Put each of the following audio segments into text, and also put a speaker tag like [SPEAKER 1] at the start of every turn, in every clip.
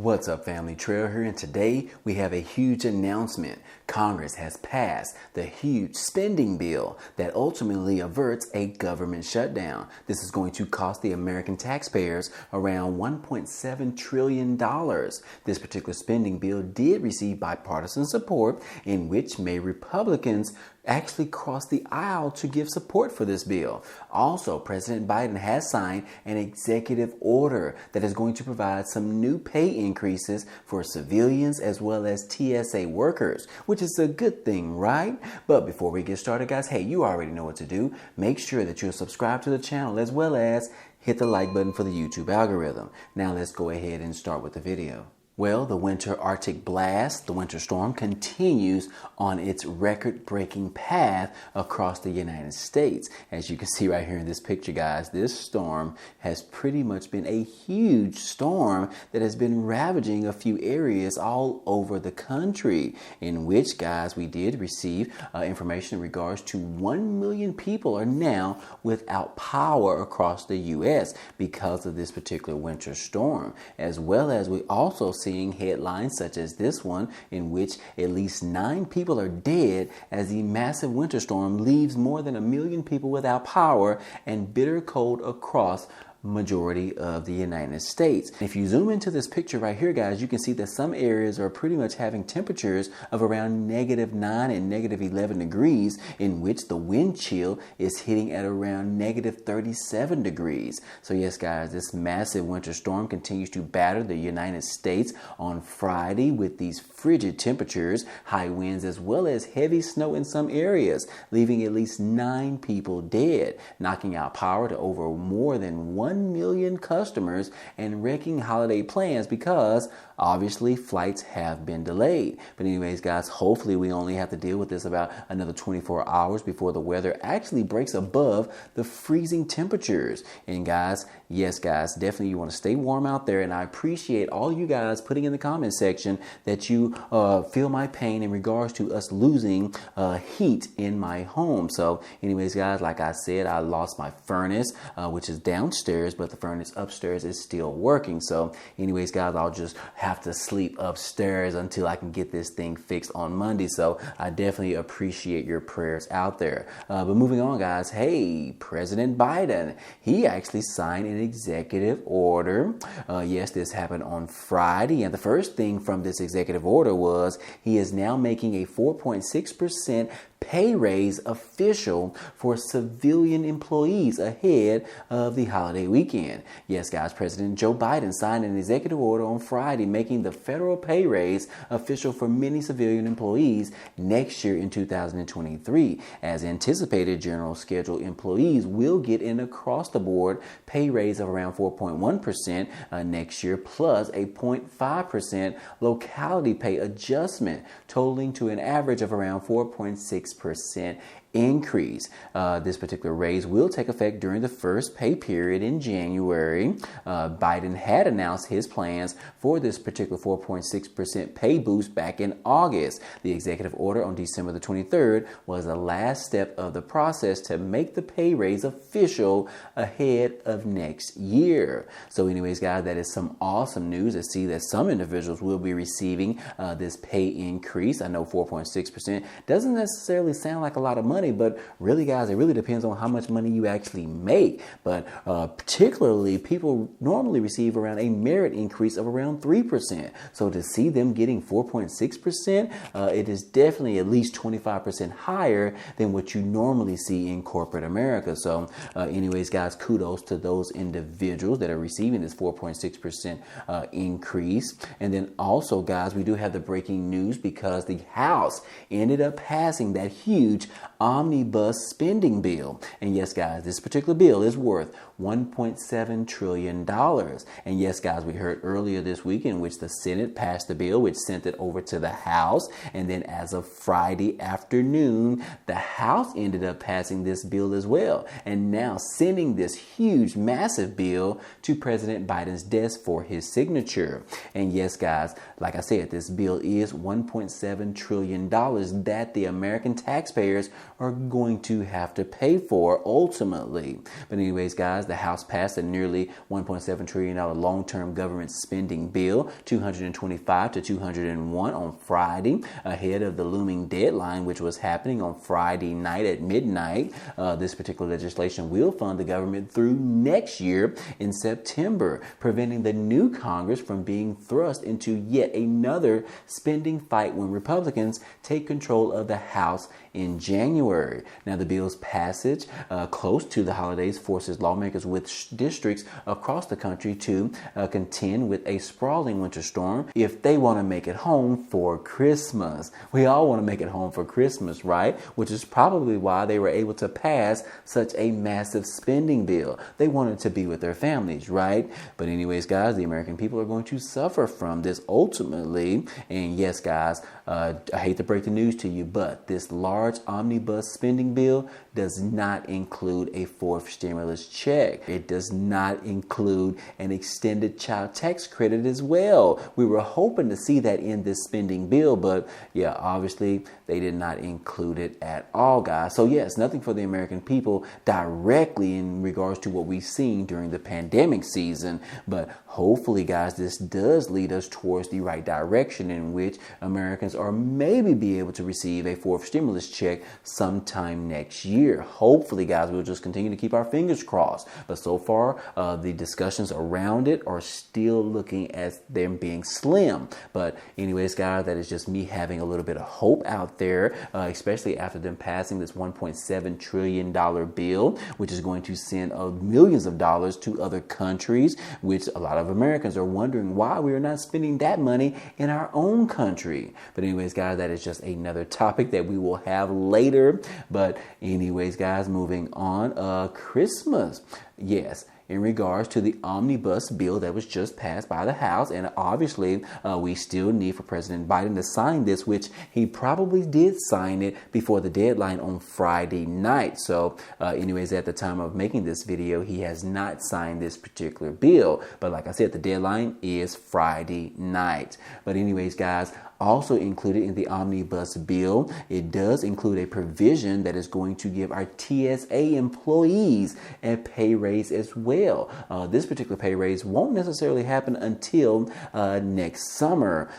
[SPEAKER 1] What's up, family? Trail here, and today we have a huge announcement. Congress has passed the huge spending bill that ultimately averts a government shutdown. This is going to cost the American taxpayers around $1.7 trillion. This particular spending bill did receive bipartisan support, in which many Republicans actually crossed the aisle to give support for this bill. Also, President Biden has signed an executive order that is going to provide some new pay increases for civilians as well as TSA workers, which is a good thing, right? But before we get started, guys, hey, you already know what to do. Make sure that you're subscribed to the channel as well as hit the like button for the YouTube algorithm. Now let's go ahead and start with the video. Well, the winter Arctic blast, the winter storm, continues on its record-breaking path across the United States. As you can see right here in this picture, guys, this storm has pretty much been a huge storm that has been ravaging a few areas all over the country, in which, guys, we did receive information in regards to 1 million people are now without power across the U.S. because of this particular winter storm, as well as we also seeing headlines such as this one, in which at least 9 people are dead as the massive winter storm leaves more than 1 million people without power and bitter cold across majority of the United States. If you zoom into this picture right here, guys, you can see that some areas are pretty much having temperatures of around -9 and -11 degrees, in which the wind chill is hitting at around -37 degrees. So yes, guys, this massive winter storm continues to batter the United States on Friday with these frigid temperatures, high winds, as well as heavy snow in some areas, leaving at least 9 people dead, knocking out power to over more than 1 million customers and wrecking holiday plans because obviously flights have been delayed. But anyways, guys, hopefully we only have to deal with this about another 24 hours before the weather actually breaks above the freezing temperatures. And guys, yes, guys, definitely you want to stay warm out there. And I appreciate all you guys putting in the comment section that you feel my pain in regards to us losing heat in my home. So anyways, guys, like I said, I lost my furnace, which is downstairs, but the furnace upstairs is still working. So anyways, guys, I'll just have to sleep upstairs until I can get this thing fixed on Monday. So I definitely appreciate your prayers out there. But moving on, guys, hey, President Biden, he actually signed an executive order. Yes, this happened on Friday. And the first thing from this executive order was he is now making a 4.6% pay raise official for civilian employees ahead of the holiday weekend. Yes, guys, President Joe Biden signed an executive order on Friday making the federal pay raise official for many civilian employees next year in 2023. As anticipated, general schedule employees will get an across-the-board pay raise of around 4.1% next year, plus a 0.5% locality pay adjustment, totaling to an average of around 4.6% increase. This particular raise will take effect during the first pay period in January. Biden had announced his plans for this particular 4.6% pay boost back in August. The executive order on December the 23rd was the last step of the process to make the pay raise official ahead of next year. So anyways, guys, that is some awesome news to see that some individuals will be receiving this pay increase. I know 4.6% doesn't necessarily sound like a lot of money, but really, guys, it really depends on how much money you actually make. But particularly, people normally receive around a merit increase of around 3%. So to see them getting 4.6%, it is definitely at least 25% higher than what you normally see in corporate America. So anyways, guys, kudos to those individuals that are receiving this 4.6% increase. And then also, guys, we do have the breaking news because the House ended up passing that huge Omnibus spending bill. And yes, guys, this particular bill is worth $1.7 trillion. And yes, guys, we heard earlier this week in which the Senate passed the bill, which sent it over to the House. And then as of Friday afternoon, the House ended up passing this bill as well. And now sending this huge, massive bill to President Biden's desk for his signature. And yes, guys, like I said, this bill is $1.7 trillion that the American taxpayers are going to have to pay for ultimately. But anyways, guys, the House passed a nearly $1.7 trillion long-term government spending bill, 225 to 201 on Friday, ahead of the looming deadline, which was happening on Friday night at midnight. This particular legislation will fund the government through next year in September, preventing the new Congress from being thrust into yet another spending fight when Republicans take control of the House in January. Now, the bill's passage close to the holidays forces lawmakers with districts across the country to contend with a sprawling winter storm if they want to make it home for Christmas. We all want to make it home for Christmas, right? Which is probably why they were able to pass such a massive spending bill. They wanted to be with their families, right? But anyways, guys, the American people are going to suffer from this ultimately. And yes, guys, I hate to break the news to you, but this large omnibus spending bill does not include a fourth stimulus check. It does not include an extended child tax credit as well. We were hoping to see that in this spending bill, but yeah, obviously they did not include it at all, guys. So yes, nothing for the American people directly in regards to what we've seen during the pandemic season, but hopefully, guys, this does lead us towards the right direction in which Americans are maybe be able to receive a fourth stimulus check sometime next year. Hopefully, guys, we'll just continue to keep our fingers crossed. But so far, the discussions around it are still looking as them being slim. But anyways, guys, that is just me having a little bit of hope out there, especially after them passing this $1.7 trillion bill, which is going to send millions of dollars to other countries, which a lot of Americans are wondering why we are not spending that money in our own country. But anyways, guys, that is just another topic that we will have later. But anyways, guys, moving on, Christmas. Yes. In regards to the omnibus bill that was just passed by the House. And obviously, we still need for President Biden to sign this, which he probably did sign it before the deadline on Friday night. So anyways, at the time of making this video, he has not signed this particular bill. But like I said, the deadline is Friday night. But anyways, guys, also included in the omnibus bill, it does include a provision that is going to give our TSA employees a pay raise as well. This particular pay raise won't necessarily happen until next summer,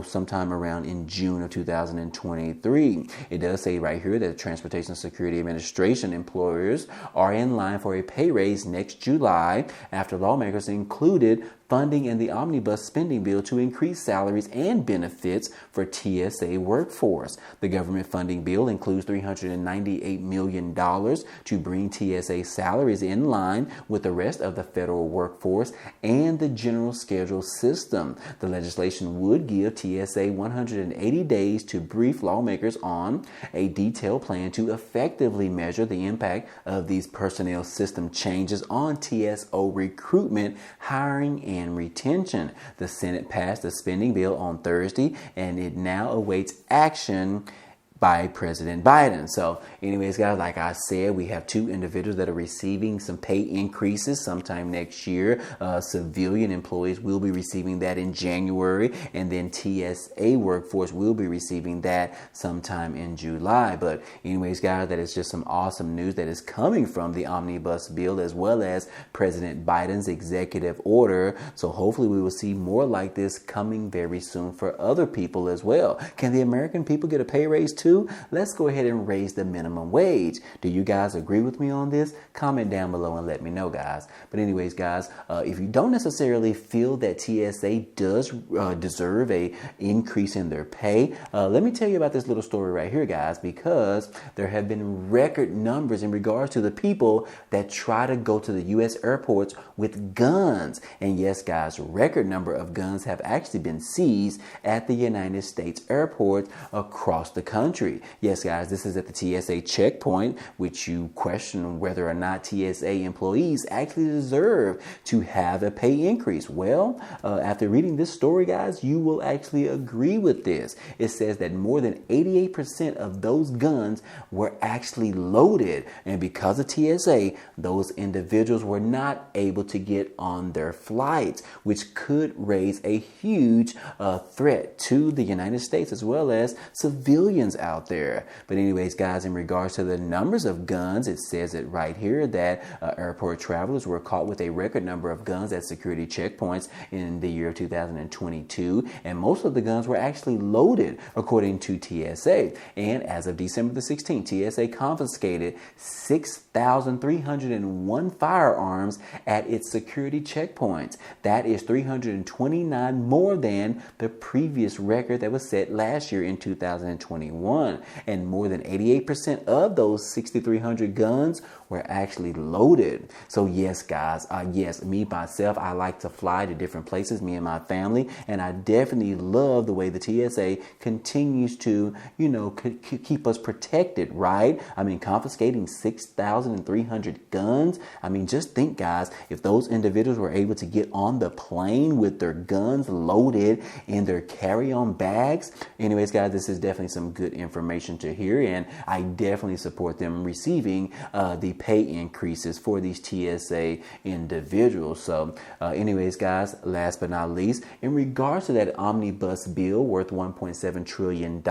[SPEAKER 1] sometime around in June of 2023. It does say right here that the Transportation Security Administration employers are in line for a pay raise next July after lawmakers included funding in the omnibus spending bill to increase salaries and benefits for TSA workforce. The government funding bill includes $398 million to bring TSA salaries in line with the rest of the federal workforce and the general schedule system. The legislation would give TSA 180 days to brief lawmakers on a detailed plan to effectively measure the impact of these personnel system changes on TSO recruitment, hiring, and retention. The Senate passed the spending bill on Thursday, and it now awaits action by President Biden. So anyways, guys, like I said, we have two individuals that are receiving some pay increases sometime next year. Civilian employees will be receiving that in January, and then TSA workforce will be receiving that sometime in July. But anyways, guys, that is just some awesome news that is coming from the omnibus bill as well as President Biden's executive order. So hopefully we will see more like this coming very soon for other people as well. Can the American people get a pay raise too? Let's go ahead and raise the minimum wage. Do you guys agree with me on this? Comment down below and let me know, guys. But anyways, guys, if you don't necessarily feel that TSA does deserve a increase in their pay, let me tell you about this little story right here, guys, because there have been record numbers in regards to the people that try to go to the U.S. airports with guns. And yes, guys, record number of guns have actually been seized at the United States airports across the country. Yes, guys, this is at the TSA checkpoint, which you question whether or not TSA employees actually deserve to have a pay increase. Well, after reading this story, guys, you will actually agree with this. It says that more than 88% of those guns were actually loaded. And because of TSA, those individuals were not able to get on their flights, which could raise a huge threat to the United States as well as civilians out there. But anyways, guys, in regards to the numbers of guns, it says it right here that airport travelers were caught with a record number of guns at security checkpoints in the year 2022, and most of the guns were actually loaded, according to TSA. And as of December the 16th, TSA confiscated 6,301 firearms at its security checkpoints. That is 329 more than the previous record that was set last year in 2021. And more than 88% of those 6,300 guns were actually loaded. So yes, guys, yes, me myself, I like to fly to different places, me and my family, and I definitely love the way the TSA continues to, keep us protected, right? I mean, confiscating 6,300 guns. I mean, just think, guys, if those individuals were able to get on the plane with their guns loaded in their carry-on bags. Anyways, guys, this is definitely some good information to hear, and I definitely support them receiving the pay increases for these TSA individuals. So anyways, guys, last but not least, in regards to that omnibus bill worth $1.7 trillion,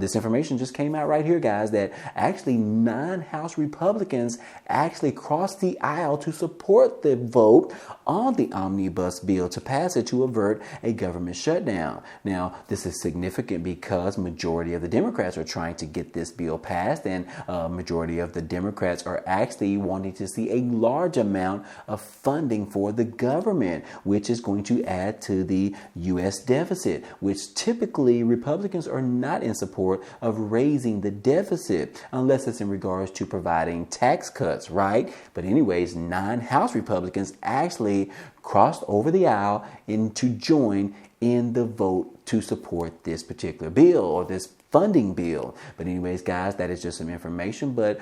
[SPEAKER 1] this information just came out right here, guys, that actually 9 House Republicans actually crossed the aisle to support the vote on the omnibus bill to pass it to avert a government shutdown. Now, this is significant because majority of the Democrats are trying to get this bill passed, and majority of the Democrats are actually wanting to see a large amount of funding for the government, which is going to add to the U.S. deficit, which typically Republicans are not in support of raising the deficit unless it's in regards to providing tax cuts, right? But anyways, 9 House Republicans actually crossed over the aisle to join in the vote to support this particular bill or this funding bill. But anyways, guys, that is just some information. But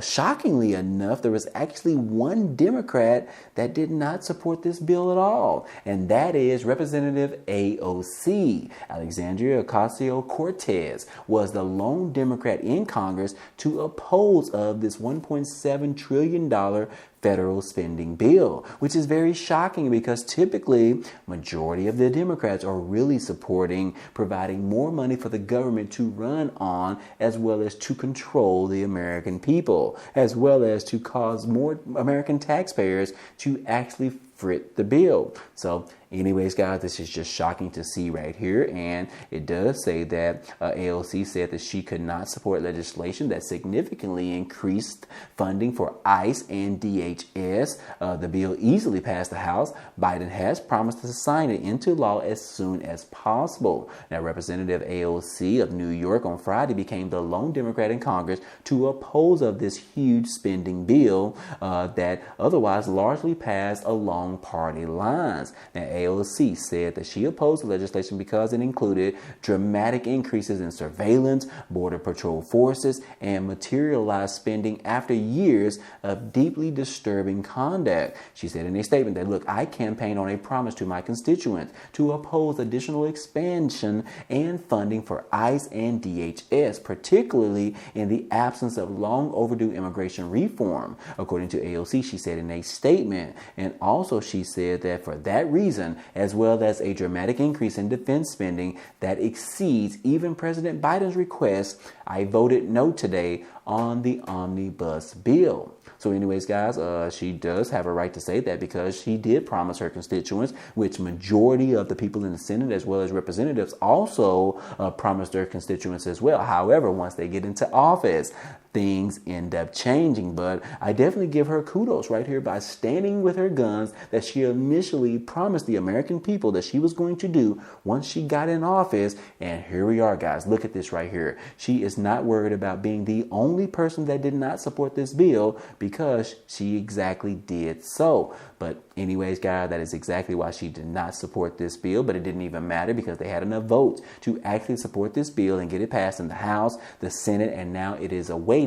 [SPEAKER 1] shockingly enough, there was actually one Democrat that did not support this bill at all. And that is Representative AOC. Alexandria Ocasio-Cortez was the lone Democrat in Congress to oppose of this $1.7 trillion federal spending bill, which is very shocking because typically majority of the Democrats are really supporting providing more money for the government to run on, as well as to control the American people, as well as to cause more American taxpayers to actually foot the bill. So anyways, guys, this is just shocking to see right here. And it does say that AOC said that she could not support legislation that significantly increased funding for ICE and DHS. The bill easily passed the House. Biden has promised to sign it into law as soon as possible. Now, Representative AOC of New York on Friday became the lone Democrat in Congress to oppose of this huge spending bill that otherwise largely passed along party lines. Now, AOC said that she opposed the legislation because it included dramatic increases in surveillance, border patrol forces, and materialized spending after years of deeply disturbing conduct. She said in a statement that, look, I campaigned on a promise to my constituents to oppose additional expansion and funding for ICE and DHS, particularly in the absence of long overdue immigration reform. According to AOC, she said in a statement, and also she said that for that reason, as well as a dramatic increase in defense spending that exceeds even President Biden's request, I voted no today on the omnibus bill. So anyways, guys, she does have a right to say that because she did promise her constituents, which majority of the people in the Senate as well as representatives also promised their constituents as well. However, once they get into office, things end up changing. But I definitely give her kudos right here by standing with her guns that she initially promised the American people that she was going to do once she got in office. And here we are, guys. Look at this right here. She is not worried about being the only person that did not support this bill because she exactly did so. But anyways, guys, that is exactly why she did not support this bill. But it didn't even matter because they had enough votes to actually support this bill and get it passed in the House, the Senate, and now it is awaiting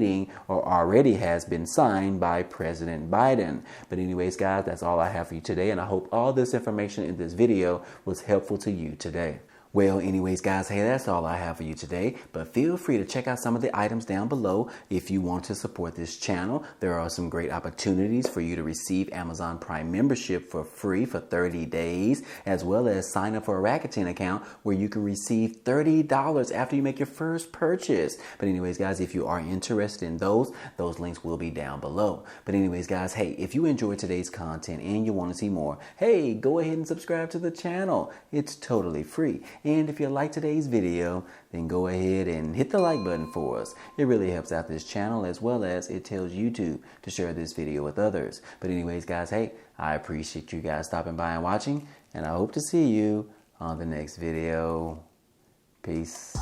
[SPEAKER 1] or already has been signed by President Biden. But anyways, guys, that's all I have for you today. And I hope all this information in this video was helpful to you today. Well, anyways, guys, hey, that's all I have for you today. But feel free to check out some of the items down below if you want to support this channel. There are some great opportunities for you to receive Amazon Prime membership for free for 30 days, as well as sign up for a Rakuten account where you can receive $30 after you make your first purchase. But anyways, guys, if you are interested in those links will be down below. But anyways, guys, hey, if you enjoyed today's content and you want to see more, hey, go ahead and subscribe to the channel. It's totally free. And if you like today's video, then go ahead and hit the like button for us. It really helps out this channel, as well as it tells YouTube to share this video with others. But anyways, guys, hey, I appreciate you guys stopping by and watching, and I hope to see you on the next video. Peace.